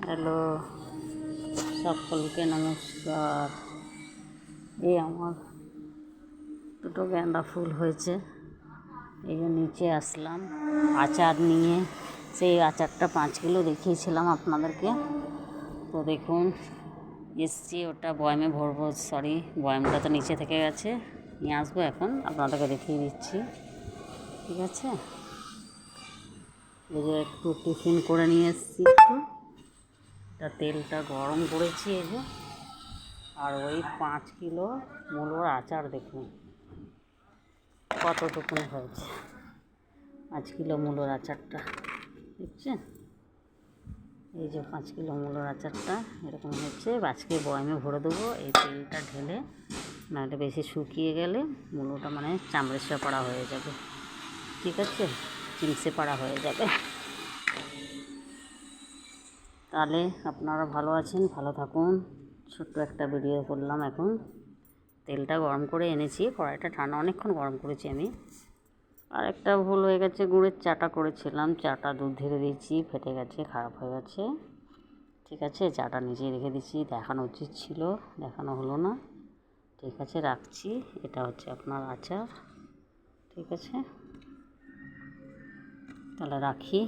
Hello, সকলকে নমস্কার। এই আমার দুটো গাঁদা ফুল হয়েছে, এই যে নিচে আসলাম আচার নিয়ে। সেই আচারটা 5 কিলো দেখিয়েছিলাম আপনাদেরকে। তো দেখুন এসছি, ওটা বয়ামে ভরবো। সরি, বয়ামটা তো নিচে থেকে গেছে, নিয়ে আসবো। এখন আপনাদেরকে দেখিয়ে দিচ্ছি, ঠিক আছে? এই যে একটু টিফিন করে নিয়ে এসছি, এটা তেলটা গরম করেছি এই যে। আর ওই 5 কিলো মূলোর আচার দেখুন কতটুকুন হয়েছে। 5 কিলো মূলোর আচারটা দেখছেন? এই যে 5 কিলো মূলোর আচারটা এরকম হচ্ছে। আজকে বয়ামে ভরে দেবো এই তেলটা ঢেলে, নাহলে বেশি শুকিয়ে গেলে মূলোটা মানে চামড়ে পাড়া হয়ে যাবে, ঠিক আছে? চিমসে পাড়া হয়ে যাবে। তাহলে আপনারা ভালো আছেন, ভালো থাকুন। ছোট্ট একটা ভিডিও করলাম। এখন তেলটা গরম করে এনেছি, কড়াইটা ঠান্ডা, অনেকক্ষণ গরম করেছি আমি। আর একটা ভুল হয়ে গেছে, গুড়ের চাটা করেছিলাম, চাটা দুধ ঢেলে দিয়েছি, ফেটে গেছে, খারাপ হয়ে গেছে, ঠিক আছে? চাটা নিজেই রেখে দিচ্ছি, দেখানো উচিত ছিল, দেখানো হলো না, ঠিক আছে? রাখছি। এটা হচ্ছে আপনার আচার, ঠিক আছে? তাহলে রাখি।